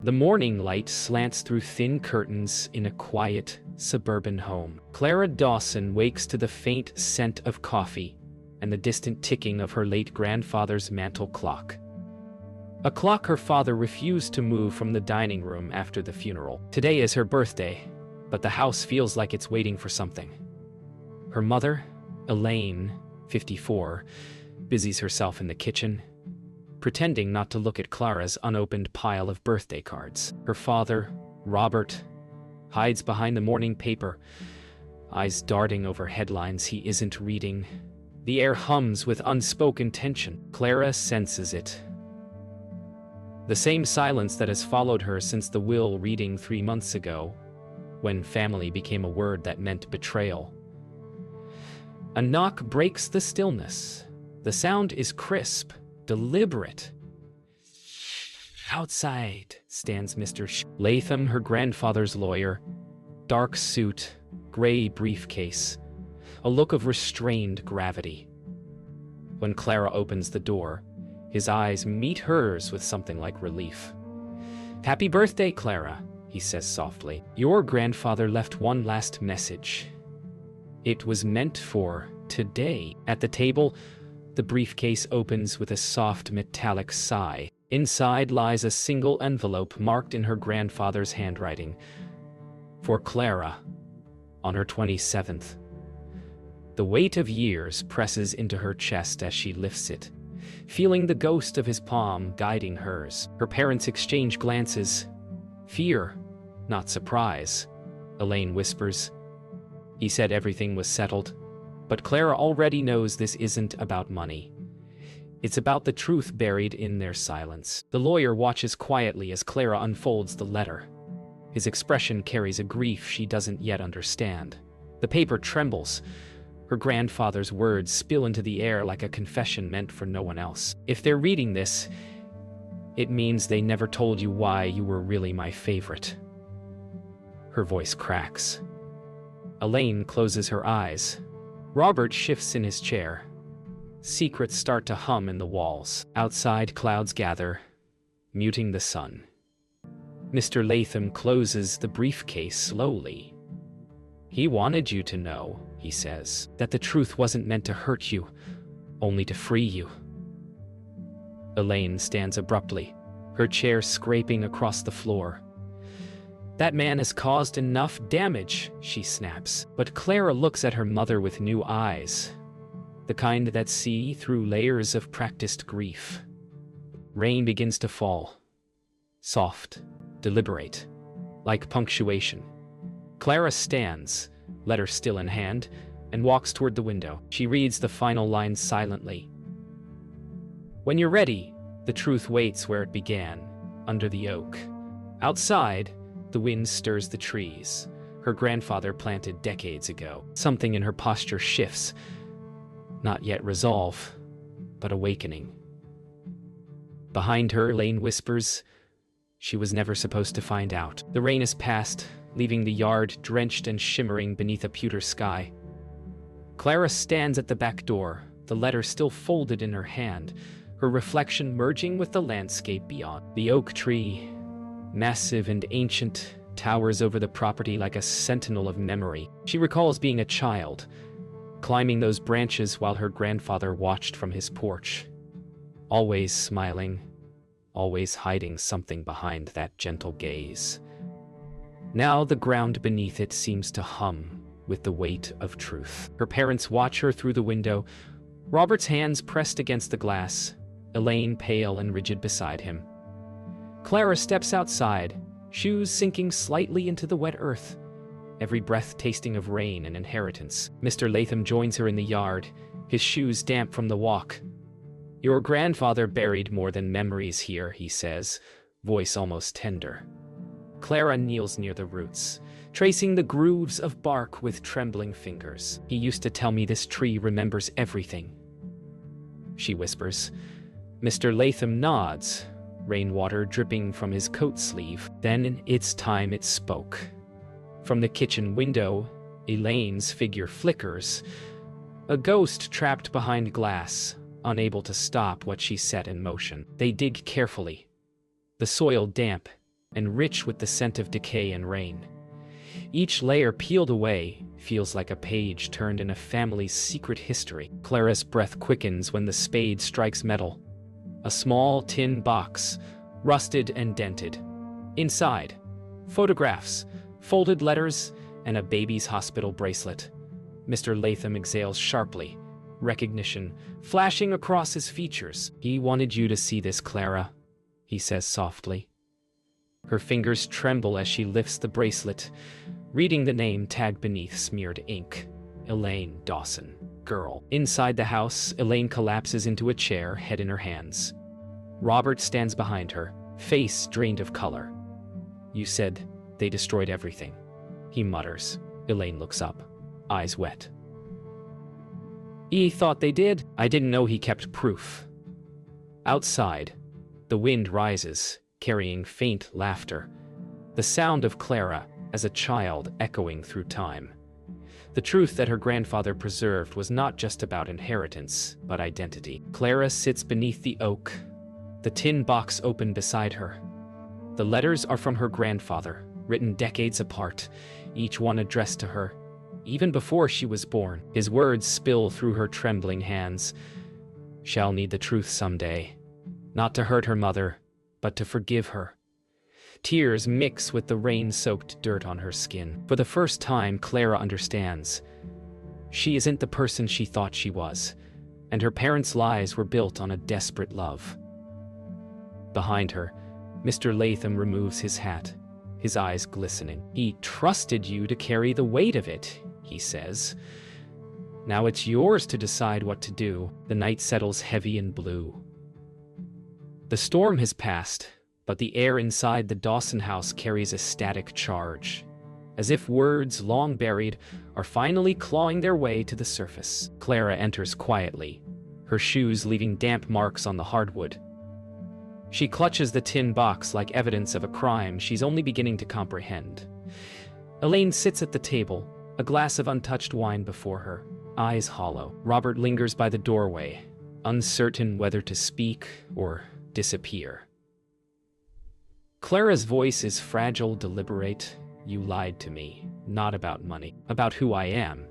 The morning light slants through thin curtains in a quiet, suburban home. Clara Dawson wakes to the faint scent of coffee and the distant ticking of her late grandfather's mantel clock. A clock her father refused to move from the dining room after the funeral. Today is her birthday, but the house feels like it's waiting for something. Her mother, Elaine, 54, busies herself in the kitchen, pretending not to look at Clara's unopened pile of birthday cards. Her father, Robert, hides behind the morning paper, eyes darting over headlines he isn't reading. The air hums with unspoken tension. Clara senses it. The same silence that has followed her since the will reading 3 months ago, when family became a word that meant betrayal. A knock breaks the stillness. The sound is crisp, deliberate. Outside stands Mr. Latham, her grandfather's lawyer. Dark suit, gray briefcase, a look of restrained gravity. When Clara opens the door, his eyes meet hers with something like relief. "Happy birthday, Clara," he says softly. "Your grandfather left one last message. It was meant for today." At the table, the briefcase opens with a soft metallic sigh. Inside lies a single envelope marked in her grandfather's handwriting. For Clara, on her 27th. The weight of years presses into her chest as she lifts it, feeling the ghost of his palm guiding hers. Her parents exchange glances. Fear, not surprise, Elaine whispers. He said everything was settled, but Clara already knows this isn't about money. It's about the truth buried in their silence. The lawyer watches quietly as Clara unfolds the letter. His expression carries a grief she doesn't yet understand. The paper trembles. Her grandfather's words spill into the air like a confession meant for no one else. "If they're reading this, it means they never told you why you were really my favorite." Her voice cracks. Elaine closes her eyes. Robert shifts in his chair. Secrets start to hum in the walls. Outside, clouds gather, muting the sun. Mr. Latham closes the briefcase slowly. "He wanted you to know," he says, "that the truth wasn't meant to hurt you, only to free you." Elaine stands abruptly, her chair scraping across the floor. "That man has caused enough damage," she snaps. But Clara looks at her mother with new eyes, the kind that see through layers of practiced grief. Rain begins to fall. Soft, deliberate, like punctuation. Clara stands, letter still in hand, and walks toward the window. She reads the final line silently. "When you're ready, the truth waits where it began, under the oak." Outside, the wind stirs the trees, her grandfather planted decades ago. Something in her posture shifts. Not yet resolve, but awakening. Behind her, Elaine whispers, "She was never supposed to find out." The rain has passed, leaving the yard drenched and shimmering beneath a pewter sky. Clara stands at the back door, the letter still folded in her hand, her reflection merging with the landscape beyond. The oak tree, massive and ancient, towers over the property like a sentinel of memory. She recalls being a child, climbing those branches while her grandfather watched from his porch. Always smiling, always hiding something behind that gentle gaze. Now the ground beneath it seems to hum with the weight of truth. Her parents watch her through the window, Robert's hands pressed against the glass, Elaine pale and rigid beside him. Clara steps outside, shoes sinking slightly into the wet earth, every breath tasting of rain and inheritance. Mr. Latham joins her in the yard, his shoes damp from the walk. "Your grandfather buried more than memories here," he says, voice almost tender. Clara kneels near the roots, tracing the grooves of bark with trembling fingers. "He used to tell me this tree remembers everything," she whispers. Mr. Latham nods, rainwater dripping from his coat sleeve. Then in its time it spoke. From the kitchen window, Elaine's figure flickers, a ghost trapped behind glass, unable to stop what she set in motion. They dig carefully, the soil damp, and rich with the scent of decay and rain. Each layer peeled away feels like a page turned in a family's secret history. Clara's breath quickens when the spade strikes metal. A small tin box, rusted and dented. Inside, photographs, folded letters, and a baby's hospital bracelet. Mr. Latham exhales sharply, recognition flashing across his features. "He wanted you to see this, Clara," he says softly. Her fingers tremble as she lifts the bracelet, reading the name tagged beneath smeared ink. Elaine Dawson, girl. Inside the house, Elaine collapses into a chair, head in her hands. Robert stands behind her, face drained of color. "You said they destroyed everything," he mutters. Elaine looks up, eyes wet. "He thought they did. I didn't know he kept proof." Outside, the wind rises, carrying faint laughter, the sound of Clara as a child echoing through time. The truth that her grandfather preserved was not just about inheritance, but identity. Clara sits beneath the oak, the tin box open beside her. The letters are from her grandfather, written decades apart, each one addressed to her, even before she was born. His words spill through her trembling hands. "Shall need the truth someday, not to hurt her mother, but to forgive her." Tears mix with the rain-soaked dirt on her skin. For the first time, Clara understands. She isn't the person she thought she was, and her parents' lives were built on a desperate love. Behind her, Mr. Latham removes his hat, his eyes glistening. "He trusted you to carry the weight of it," he says. "Now it's yours to decide what to do." The night settles heavy and blue. The storm has passed, but the air inside the Dawson house carries a static charge, as if words long buried are finally clawing their way to the surface. Clara enters quietly, her shoes leaving damp marks on the hardwood. She clutches the tin box like evidence of a crime she's only beginning to comprehend. Elaine sits at the table, a glass of untouched wine before her, eyes hollow. Robert lingers by the doorway, uncertain whether to speak or disappear. Clara's voice is fragile, deliberate. "You lied to me, not about money, about who I am."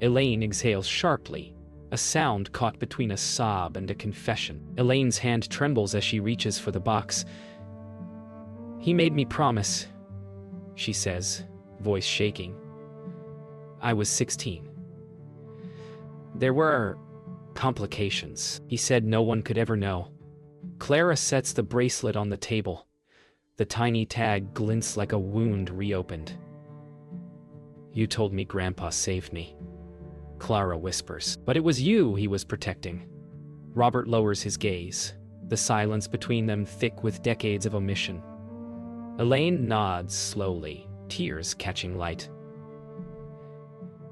Elaine exhales sharply, a sound caught between a sob and a confession. Elaine's hand trembles as she reaches for the box. "He made me promise," she says, voice shaking. "I was 16. There were complications. He said no one could ever know." Clara sets the bracelet on the table. The tiny tag glints like a wound reopened. "You told me Grandpa saved me," Clara whispers. "But it was you he was protecting." Robert lowers his gaze, the silence between them thick with decades of omission. Elaine nods slowly, tears catching light.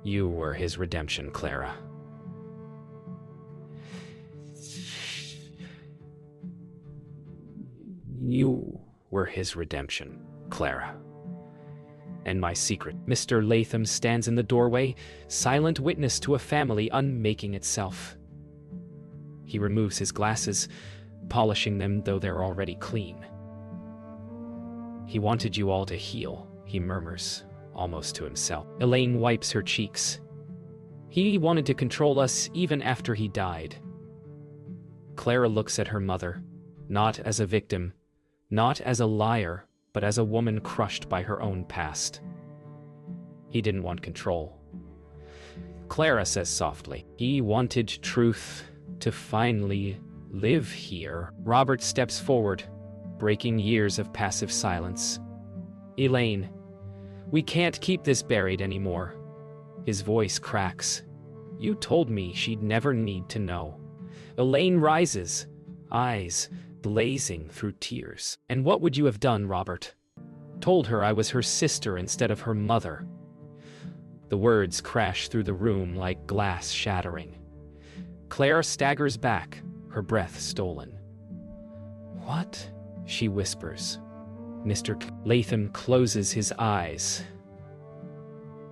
"You were his redemption, Clara." "You were his redemption, Clara. And my secret." Mr. Latham stands in the doorway, silent witness to a family unmaking itself. He removes his glasses, polishing them though they're already clean. "He wanted you all to heal," he murmurs, almost to himself. Elaine wipes her cheeks. "He wanted to control us even after he died." Clara looks at her mother, not as a victim, not as a liar, but as a woman crushed by her own past. "He didn't want control," Clara says softly. "He wanted truth, to finally live here." Robert steps forward, breaking years of passive silence. "Elaine, we can't keep this buried anymore." His voice cracks. "You told me she'd never need to know." Elaine rises, eyes blazing through tears. "And what would you have done, Robert? Told her I was her sister instead of her mother." The words crash through the room like glass shattering. Clara staggers back, her breath stolen. "What?" she whispers. Mr. Latham closes his eyes.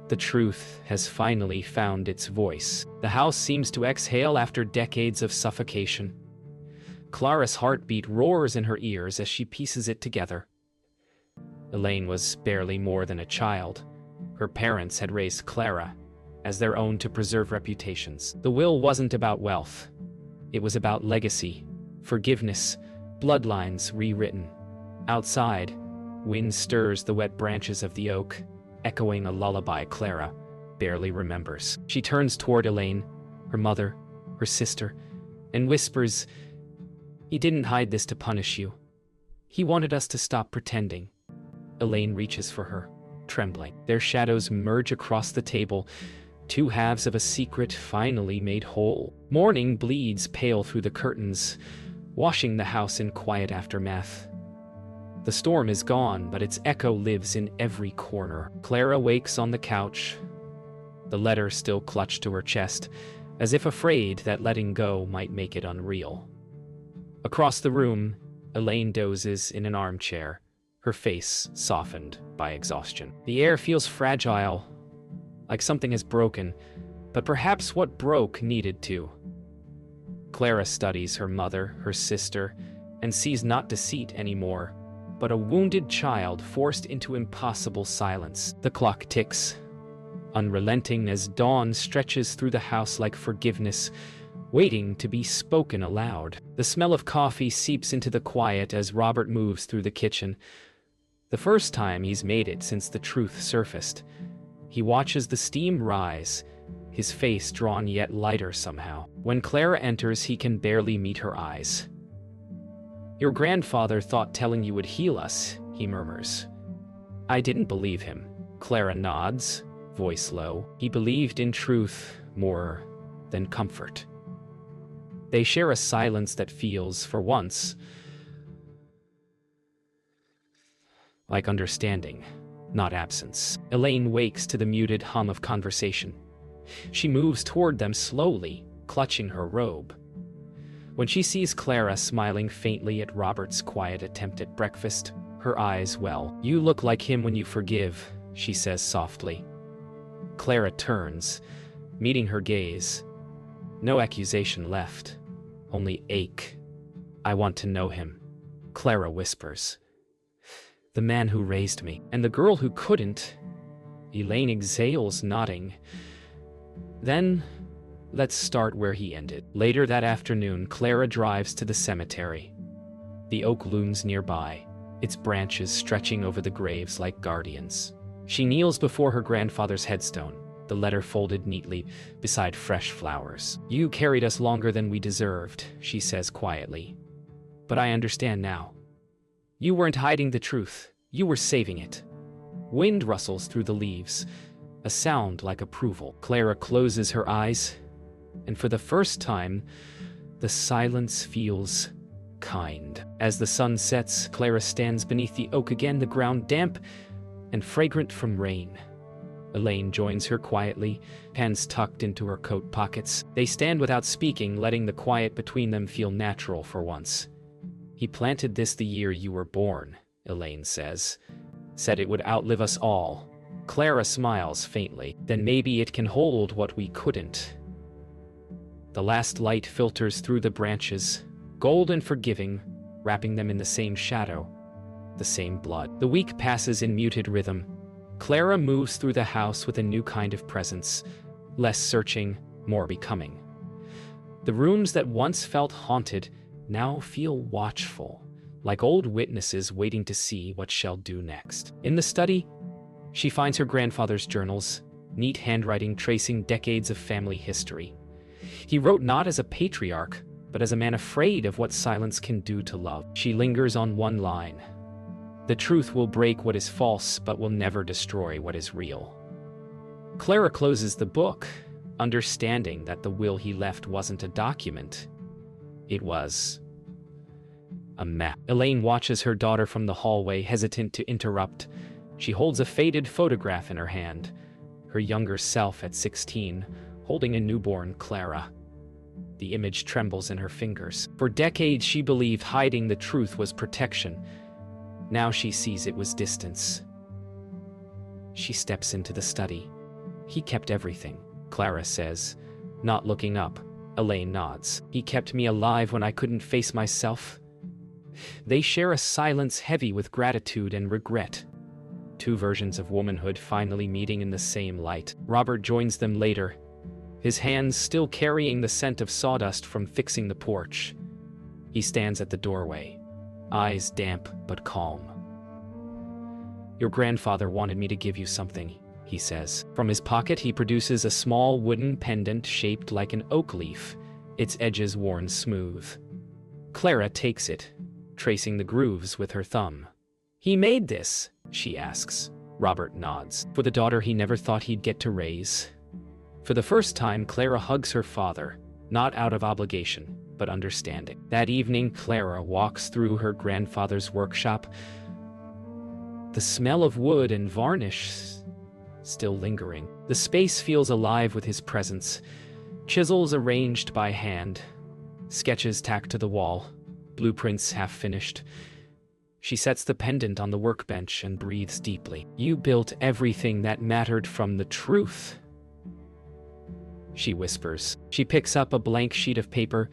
The truth has finally found its voice. The house seems to exhale after decades of suffocation. Clara's heartbeat roars in her ears as she pieces it together. Elaine was barely more than a child. Her parents had raised Clara as their own to preserve reputations. The will wasn't about wealth. It was about legacy, forgiveness, bloodlines rewritten. Outside, wind stirs the wet branches of the oak, echoing a lullaby Clara barely remembers. She turns toward Elaine, her mother, her sister, and whispers, "He didn't hide this to punish you. He wanted us to stop pretending." Elaine reaches for her, trembling. Their shadows merge across the table, two halves of a secret finally made whole. Morning bleeds pale through the curtains, washing the house in quiet aftermath. The storm is gone, but its echo lives in every corner. Clara wakes on the couch, the letter still clutched to her chest, as if afraid that letting go might make it unreal. Across the room, Elaine dozes in an armchair, her face softened by exhaustion. The air feels fragile, like something has broken, but perhaps what broke needed to. Clara studies her mother, her sister, and sees not deceit anymore, but a wounded child forced into impossible silence. The clock ticks, unrelenting as dawn stretches through the house like forgiveness, waiting to be spoken aloud. The smell of coffee seeps into the quiet as Robert moves through the kitchen. The first time he's made it since the truth surfaced. He watches the steam rise, his face drawn yet lighter somehow. When Clara enters, he can barely meet her eyes. "Your grandfather thought telling you would heal us," he murmurs. "I didn't believe him." Clara nods, voice low. He believed in truth more than comfort. They share a silence that feels, for once, like understanding, not absence. Elaine wakes to the muted hum of conversation. She moves toward them slowly, clutching her robe. When she sees Clara smiling faintly at Robert's quiet attempt at breakfast, her eyes well. "You look like him when you forgive," she says softly. Clara turns, meeting her gaze. No accusation left, only ache. "I want to know him," Clara whispers. "The man who raised me, and the girl who couldn't." Elaine exhales, nodding. "Then, let's start where he ended." Later that afternoon, Clara drives to the cemetery. The oak looms nearby, its branches stretching over the graves like guardians. She kneels before her grandfather's headstone, the letter folded neatly beside fresh flowers. "You carried us longer than we deserved," she says quietly. "But I understand now. You weren't hiding the truth, you were saving it." Wind rustles through the leaves, a sound like approval. Clara closes her eyes, and for the first time, the silence feels kind. As the sun sets, Clara stands beneath the oak again, the ground damp and fragrant from rain. Elaine joins her quietly, hands tucked into her coat pockets. They stand without speaking, letting the quiet between them feel natural for once. "He planted this the year you were born," Elaine says. "Said it would outlive us all." Clara smiles faintly. "Then maybe it can hold what we couldn't." The last light filters through the branches, gold and forgiving, wrapping them in the same shadow, the same blood. The week passes in muted rhythm. Clara moves through the house with a new kind of presence, less searching, more becoming. The rooms that once felt haunted now feel watchful, like old witnesses waiting to see what she'll do next. In the study, she finds her grandfather's journals, neat handwriting tracing decades of family history. He wrote not as a patriarch, but as a man afraid of what silence can do to love. She lingers on one line. "The truth will break what is false, but will never destroy what is real." Clara closes the book, understanding that the will he left wasn't a document. It was a map. Elaine watches her daughter from the hallway, hesitant to interrupt. She holds a faded photograph in her hand, her younger self at 16, holding a newborn Clara. The image trembles in her fingers. For decades, she believed hiding the truth was protection. Now she sees it was distance. She steps into the study. "He kept everything," Clara says, not looking up. Elaine nods. "He kept me alive when I couldn't face myself." They share a silence heavy with gratitude and regret. two versions of womanhood finally meeting in the same light. Robert joins them later, his hands still carrying the scent of sawdust from fixing the porch. He stands at the doorway, eyes damp but calm. "Your grandfather wanted me to give you something," he says. From his pocket, he produces a small wooden pendant shaped like an oak leaf, its edges worn smooth. Clara takes it, tracing the grooves with her thumb. "He made this?" she asks. Robert nods. "For the daughter he never thought he'd get to raise." For the first time, Clara hugs her father, not out of obligation, but understanding. That evening, Clara walks through her grandfather's workshop, the smell of wood and varnish still lingering. The space feels alive with his presence. Chisels arranged by hand, sketches tacked to the wall, blueprints half finished. She sets the pendant on the workbench and breathes deeply. "You built everything that mattered from the truth," she whispers. She picks up a blank sheet of paper,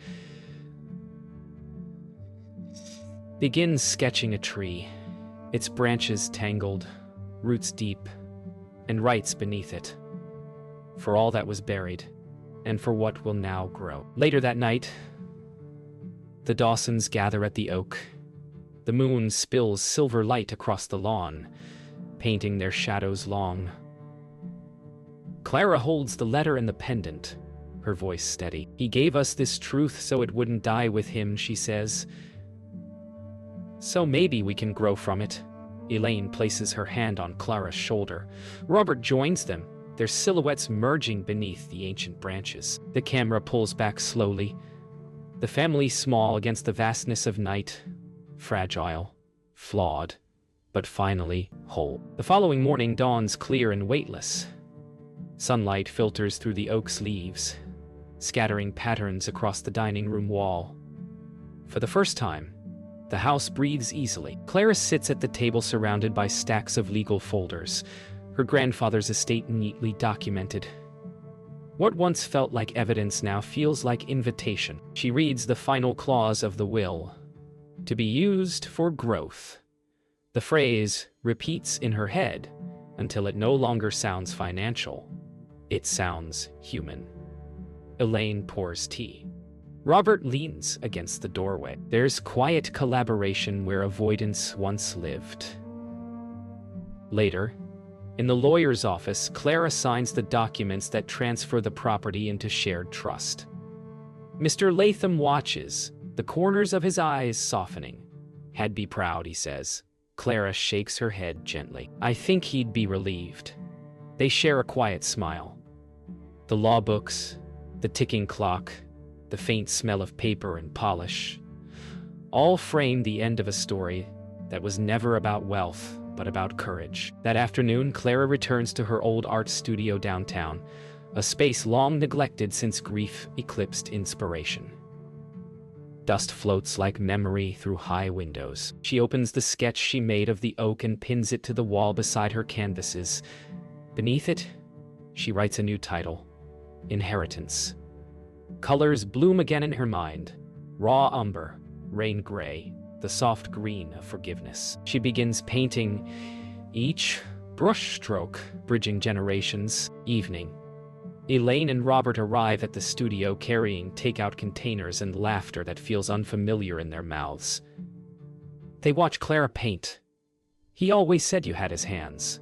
begins sketching a tree, its branches tangled, roots deep, and writes beneath it, "For all that was buried, and for what will now grow." Later that night, the Dawsons gather at the oak. The moon spills silver light across the lawn, painting their shadows long. Clara holds the letter and the pendant, her voice steady. "He gave us this truth so it wouldn't die with him," she says. "So maybe we can grow from it." Elaine places her hand on Clara's shoulder. Robert joins them, their silhouettes merging beneath the ancient branches. The camera pulls back slowly, the family small against the vastness of night, fragile, flawed, but finally whole. The following morning dawns clear and weightless. Sunlight filters through the oak's leaves, scattering patterns across the dining room wall. For the first time, the house breathes easily. Clara sits at the table surrounded by stacks of legal folders, her grandfather's estate neatly documented. What once felt like evidence now feels like invitation. She reads the final clause of the will, "To be used for growth." The phrase repeats in her head until it no longer sounds financial. It sounds human. Elaine pours tea. Robert leans against the doorway. There's quiet collaboration where avoidance once lived. Later, in the lawyer's office, Clara signs the documents that transfer the property into shared trust. Mr. Latham watches, the corners of his eyes softening. "Had be proud," he says. Clara shakes her head gently. "I think he'd be relieved." They share a quiet smile. The law books, the ticking clock, the faint smell of paper and polish, all frame the end of a story that was never about wealth, but about courage. That afternoon, Clara returns to her old art studio downtown, a space long neglected since grief eclipsed inspiration. Dust floats like memory through high windows. She opens the sketch she made of the oak and pins it to the wall beside her canvases. Beneath it, she writes a new title, Inheritance. Colors bloom again in her mind. Raw umber, rain gray, the soft green of forgiveness. She begins painting, each brushstroke bridging generations. Evening. Elaine and Robert arrive at the studio carrying takeout containers and laughter that feels unfamiliar in their mouths. They watch Clara paint. "He always said you had his hands,"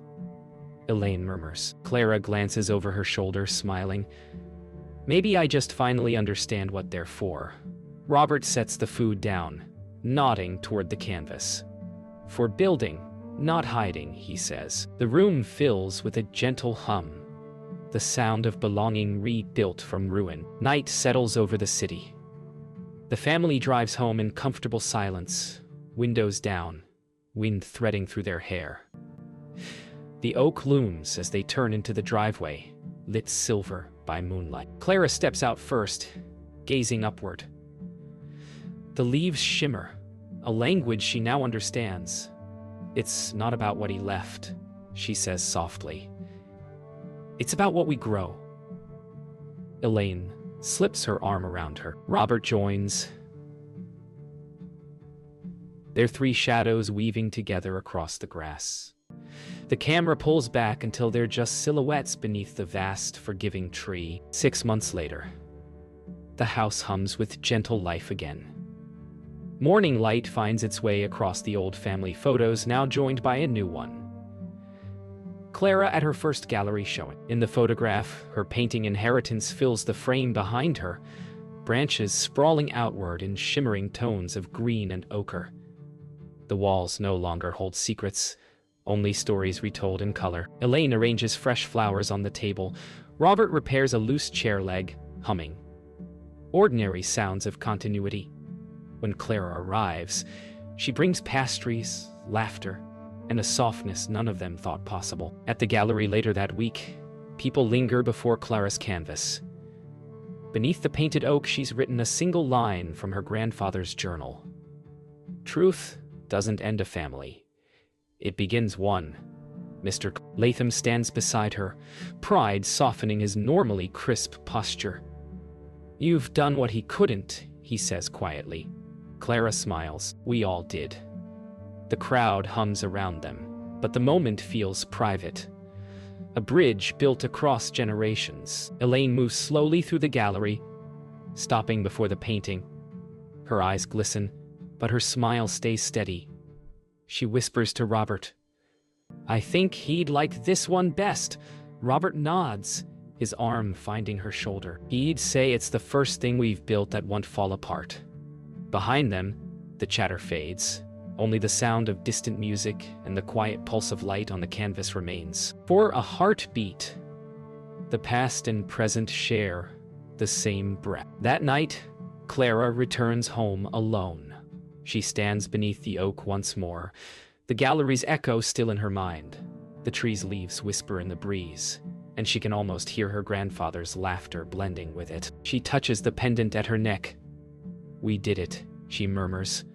Elaine murmurs. Clara glances over her shoulder, smiling. "Maybe I just finally understand what they're for." Robert sets the food down, nodding toward the canvas. "For building, not hiding," he says. The room fills with a gentle hum, the sound of belonging rebuilt from ruin. Night settles over the city. The family drives home in comfortable silence, windows down, wind threading through their hair. The oak looms as they turn into the driveway, lit silver by moonlight. Clara steps out first, gazing upward. The leaves shimmer, a language she now understands. "It's not about what he left," she says softly. "It's about what we grow." Elaine slips her arm around her. Robert joins, their three shadows weaving together across the grass. The camera pulls back until they're just silhouettes beneath the vast, forgiving tree. 6 months later, the house hums with gentle life again. Morning light finds its way across the old family photos, now joined by a new one. Clara at her first gallery showing. In the photograph, her painting Inheritance fills the frame behind her, branches sprawling outward in shimmering tones of green and ochre. The walls no longer hold secrets, only stories retold in color. Elaine arranges fresh flowers on the table. Robert repairs a loose chair leg, humming. Ordinary sounds of continuity. When Clara arrives, she brings pastries, laughter, and a softness none of them thought possible. At the gallery later that week, people linger before Clara's canvas. Beneath the painted oak, she's written a single line from her grandfather's journal. Truth doesn't end a family. It begins one. Mr. Latham stands beside her, pride softening his normally crisp posture. "You've done what he couldn't," he says quietly. Clara smiles. "We all did." The crowd hums around them, but the moment feels private. A bridge built across generations. Elaine moves slowly through the gallery, stopping before the painting. Her eyes glisten, but her smile stays steady. She whispers to Robert, "I think he'd like this one best." Robert nods, his arm finding her shoulder. "He'd say it's the first thing we've built that won't fall apart." Behind them, the chatter fades. Only the sound of distant music and the quiet pulse of light on the canvas remains. For a heartbeat, the past and present share the same breath. That night, Clara returns home alone. She stands beneath the oak once more, the gallery's echo still in her mind. The tree's leaves whisper in the breeze, and she can almost hear her grandfather's laughter blending with it. She touches the pendant at her neck. "We did it," she murmurs.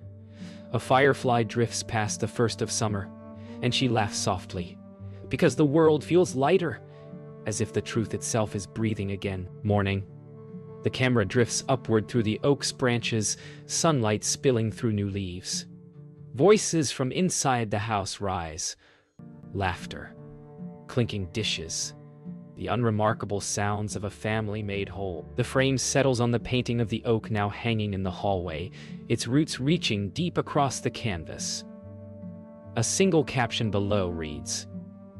A firefly drifts past the first of summer, and she laughs softly, because the world feels lighter, as if the truth itself is breathing again. Morning. The camera drifts upward through the oak's branches, sunlight spilling through new leaves. Voices from inside the house rise. Laughter, clinking dishes, the unremarkable sounds of a family made whole. The frame settles on the painting of the oak now hanging in the hallway, its roots reaching deep across the canvas. A single caption below reads,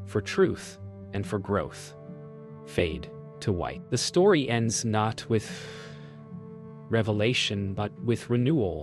"For truth and for growth, fade to white." The story ends not with revelation, but with renewal.